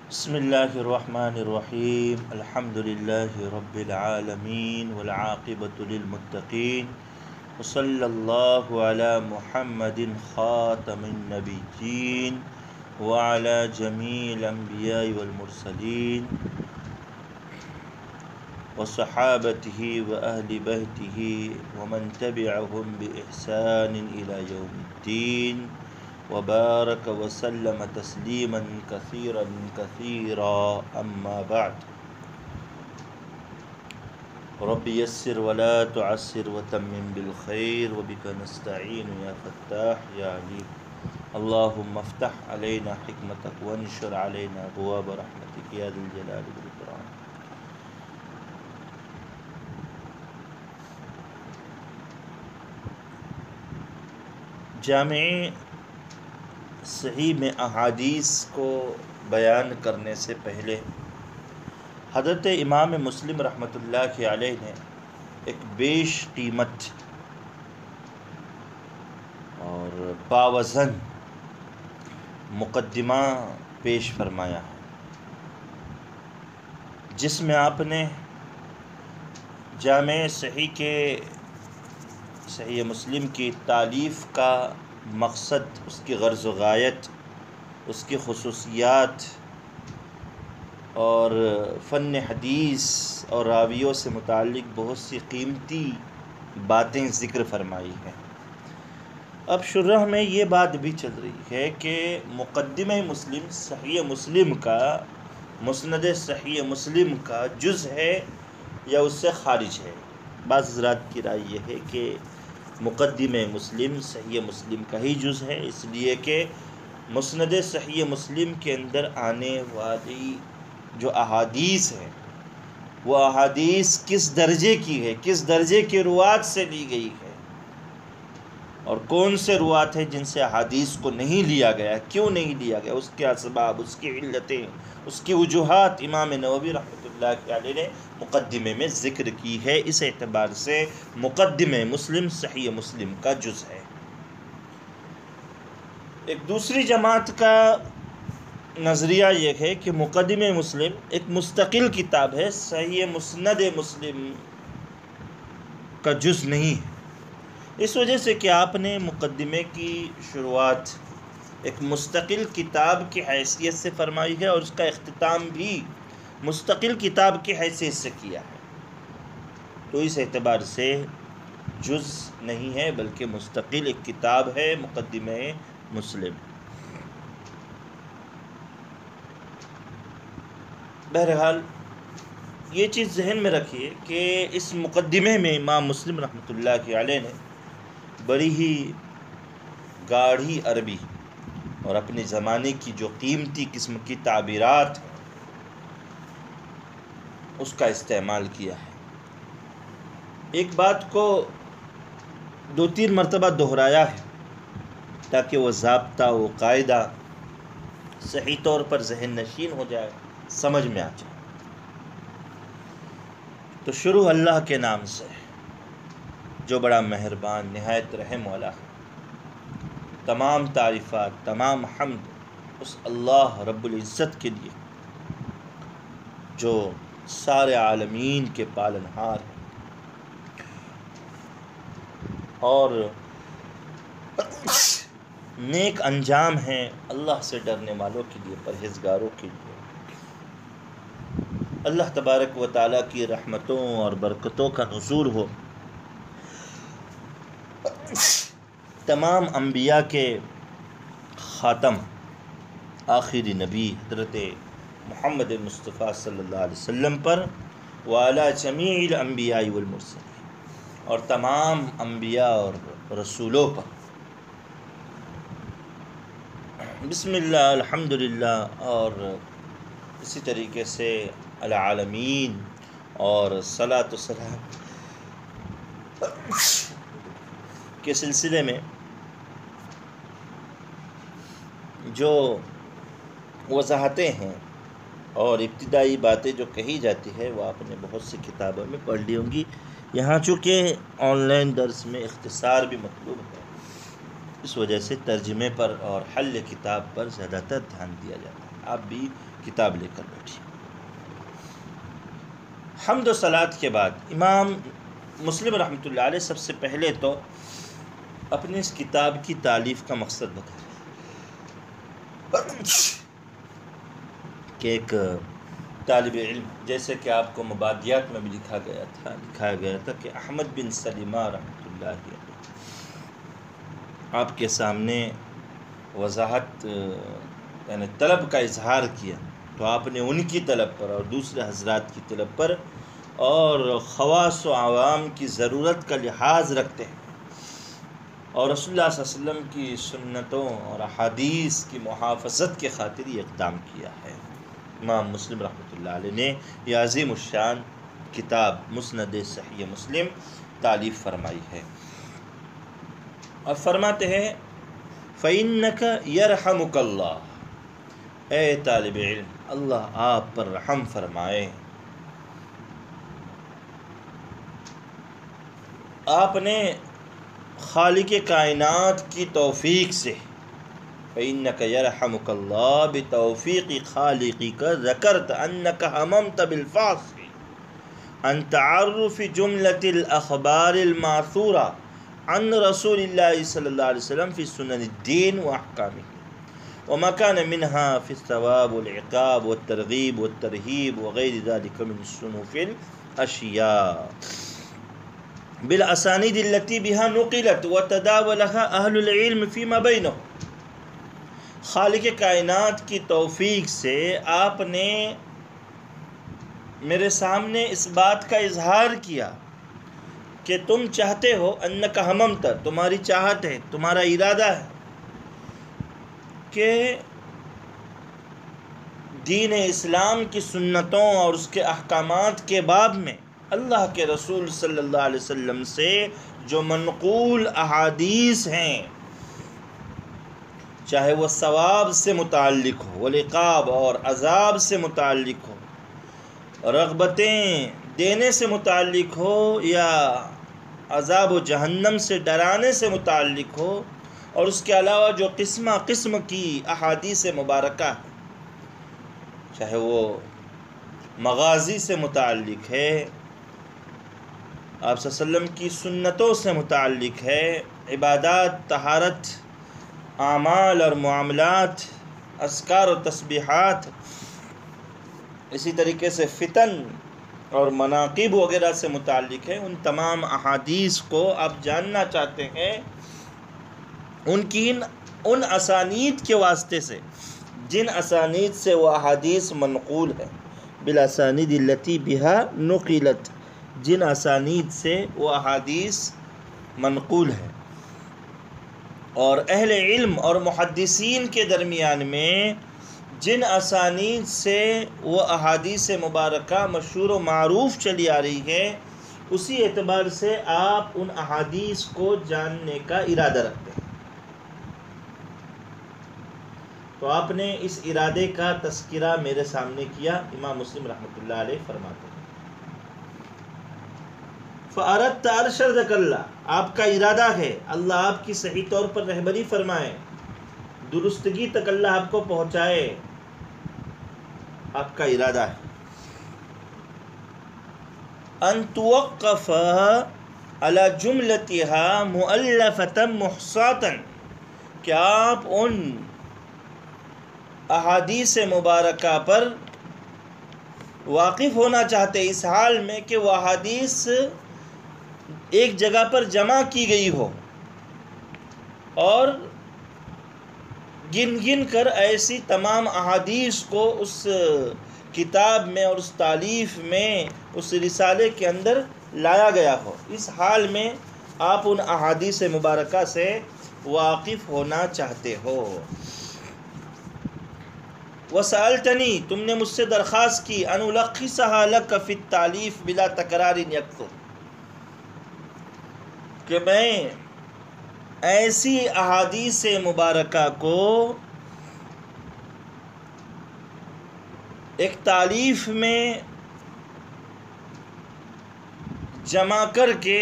بسم اللہ الرحمن الرحیم الحمد للہ رب العالمین والعاقبۃ للمتقین وصلی اللہ علی محمد خاتم النبیین وعلی جمیع الانبیاء والمرسلین وصحابتہ واہل بیتہ ومن تبعہم بإحسان الی یوم الدین وبارک وسلم تسلیما کثیرا کثیرا اما بعد رب یسر ولا تعسر وتمم بالخیر وبک نستعین یا فتاح یا علیم اللہم افتح علینا حکمتک وانشر علینا ابواب رحمتک یا ذی الجلال والاکرام۔ جامع صحیح میں احادیث کو بیان کرنے سے پہلے حضرت امام مسلم رحمۃ اللہ علیہ نے ایک بیش قیمت اور باوزن مقدمہ پیش فرمایا ہے، جس میں آپ نے جامع صحیح مسلم کی تالیف کا مقصد، اس کی غرض و غایت، اس کی خصوصیات اور فن حدیث اور راویوں سے متعلق بہت سی قیمتی باتیں ذکر فرمائی ہیں۔ اب شرح میں یہ بات بھی چل رہی ہے کہ مقدمہ مسلم صحیح مسلم کا، مسند صحیح مسلم کا جز ہے یا اس سے خارج ہے۔ بعض حضرات کی رائے یہ ہے کہ مقدمہ مسلم صحیح مسلم کا ہی جز ہے، اس لیے کہ مسند صحیح مسلم کے اندر آنے والی جو احادیث ہیں وہ احادیث کس درجے کی ہے، کس درجے کے روات سے لی گئی ہے، اور کون سے روات ہیں جن سے احادیث کو نہیں لیا گیا، کیوں نہیں لیا گیا، اس کے اسباب، اس کی علتیں، اس کی وجوہات امام نووی رحمۃ اللہ علیہ نے مقدمے میں ذکر کی ہے۔ اس اعتبار سے مقدمہ مسلم صحیح مسلم کا جز ہے۔ ایک دوسری جماعت کا نظریہ یہ ہے کہ مقدمہ مسلم ایک مستقل کتاب ہے، صحیح مسند مسلم کا جز نہیں ہے، اس وجہ سے کہ آپ نے مقدمے کی شروعات ایک مستقل کتاب کی حیثیت سے فرمائی ہے اور اس کا اختتام بھی مستقل کتاب کی حیثیت سے کیا ہے، تو اس اعتبار سے جز نہیں ہے بلکہ مستقل ایک کتاب ہے مقدمہ مسلم۔ بہرحال یہ چیز ذہن میں رکھیے کہ اس مقدمے میں امام مسلم رحمۃ اللہ علیہ نے بڑی ہی گاڑھی عربی اور اپنے زمانے کی جو قیمتی قسم کی تعبیرات ہیں اس کا استعمال کیا ہے۔ ایک بات کو 2-3 مرتبہ دہرایا ہے تاکہ وہ ضابطہ، وہ قاعدہ صحیح طور پر ذہن نشین ہو جائے، سمجھ میں آ جائے۔ تو شروع اللہ کے نام سے جو بڑا مہربان نہایت رحم والا ہے۔ تمام تعریفات، تمام حمد اس اللہ رب العزت کے لیے جو سارے عالمین کے پالنہار ہیں اور نیک انجام ہیں اللہ سے ڈرنے والوں کے لیے، پرہیزگاروں کے لیے۔ اللہ تبارک و تعالیٰ کی رحمتوں اور برکتوں کا نزول ہو تمام انبیاء کے خاتم آخری نبی حضرت محمد مصطفیٰ صلی اللہ علیہ وسلم پر، وعلی جمیع الانبیاء والمرسلین، اور تمام انبیاء اور رسولوں پر۔ بسم اللہ، الحمدللہ، اور اسی طریقے سے العالمین اور صلاۃ و سلام کے سلسلے میں جو وضاحتیں ہیں اور ابتدائی باتیں جو کہی جاتی ہے وہ آپ نے بہت سی کتابوں میں پڑھ لی ہوں گی۔ یہاں چونکہ آن لائن درس میں اختصار بھی مطلوب ہے، اس وجہ سے ترجمے پر اور حل کتاب پر زیادہ تر دھیان دیا جاتا ہے۔ آپ بھی کتاب لے کر بیٹھی۔ حمد و صلات کے بعد امام مسلم رحمۃ اللہ علیہ سب سے پہلے تو اپنی اس کتاب کی تالیف کا مقصد بتا رہے کہ ایک طالب علم، جیسے کہ آپ کو مبادیات میں بھی لکھایا گیا تھا کہ احمد بن سلیمہ رحمۃ اللہ علیہ آپ کے سامنے وضاحت یعنی طلب کا اظہار کیا، تو آپ نے ان کی طلب پر اور دوسرے حضرات کی طلب پر اور خواص و عوام کی ضرورت کا لحاظ رکھتے ہیں اور رسول اللہ صلی اللہ علیہ وسلم کی سنتوں اور احادیث کی محافظت کے خاطر یہ اقدام کیا ہے۔ امام مسلم رحمۃ اللہ علیہ نے یہ عظیم الشان کتاب مسند صحیح مسلم تالیف فرمائی ہے، اور فرماتے ہیں فَإِنَّكَ يَرْحَمُكَ اللَّهُ، اے طالب علم اللہ آپ پر رحم فرمائے۔ آپ نے خالق کائنات کی توفیق سے فَإِنَّكَ يَرْحَمُكَ اللَّهُ بِتَوْفِيقِ خَالِقِكَ ذَكَرْتَ أَنَّكَ هَمَمْتَ بِالْفَاصِلِ عن تعرف جملة الأخبار المعثورة عن رسول الله صلى الله عليه وسلم في سنن الدين وأحكامه وما كان منها في الثواب والعقاب والترغيب والترهيب وغير ذلك من صنوف الأشياء بالأسانيد التي بها نقلت وتداولها أهل العلم فيما بينهم۔ خالق کائنات کی توفیق سے آپ نے میرے سامنے اس بات کا اظہار کیا کہ تم چاہتے ہو، انک ہممت، تمہاری چاہت ہے، تمہارا ارادہ ہے کہ دین اسلام کی سنتوں اور اس کے احکامات کے باب میں اللہ کے رسول صلی اللہ علیہ وسلم سے جو منقول احادیث ہیں، چاہے وہ ثواب سے متعلق ہو، والعقاب اور عذاب سے متعلق ہو، رغبتیں دینے سے متعلق ہو یا عذاب و جہنم سے ڈرانے سے متعلق ہو، اور اس کے علاوہ جو قسم کی احادیث مبارکہ ہے، چاہے وہ مغازی سے متعلق ہے، آپ صلی اللہ علیہ وسلم کی سنتوں سے متعلق ہے، عبادات، طہارت، اعمال اور معاملات، اذکار و تسبیحات، اسی طریقے سے فتن اور مناقب وغیرہ سے متعلق ہے، ان تمام احادیث کو آپ جاننا چاہتے ہیں، ان اسانید کے واسطے سے جن اسانید سے وہ احادیث منقول ہے، بالاسانید التی بہا نقلت، جن اسانید سے وہ احادیث منقول ہے، اور اہل علم اور محدثین کے درمیان میں جن اسانید سے وہ احادیث مبارکہ مشہور و معروف چلی آ رہی ہے، اسی اعتبار سے آپ ان احادیث کو جاننے کا ارادہ رکھتے ہیں۔ تو آپ نے اس ارادے کا تذکرہ میرے سامنے کیا۔ امام مسلم رحمۃ اللہ علیہ فرماتے ہیں فَأَرَدْتَ أَرْشَدَكَ اللَّهُ، آپ کا ارادہ ہے اللہ آپ کی صحیح طور پر رہبری فرمائے، درستگی تک اللہ آپ کو پہنچائے، آپ کا ارادہ ہے۔ أَن تُوَقَّفَ عَلَى جُمْلَتِهَا مُؤَلَّفَةً مُحْصَاةً، کہ آپ ان احادیث مبارکہ پر واقف ہونا چاہتے اس حال میں کہ وہ احادیث ایک جگہ پر جمع کی گئی ہو، اور گن کر ایسی تمام احادیث کو اس کتاب میں اور اس تالیف میں، اس رسالے کے اندر لایا گیا ہو۔ اس حال میں آپ ان احادیث مبارکہ سے واقف ہونا چاہتے ہو۔ وَسَأَلْتَنِي، تم نے مجھ سے درخواست کی، أَنْ أُلَخِّصَهَا لَكَ فِي التَّعْلِيفِ بِلَا تَكْرَارٍ يَكْثُرُ، کہ میں ایسی احادیث مبارکہ کو ایک تالیف میں جمع کر کے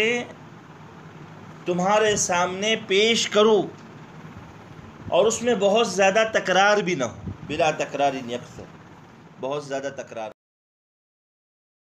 تمہارے سامنے پیش کروں، اور اس میں بہت زیادہ تکرار بھی نہ ہو، بلا تکرار یکثر، بہت زیادہ تکرار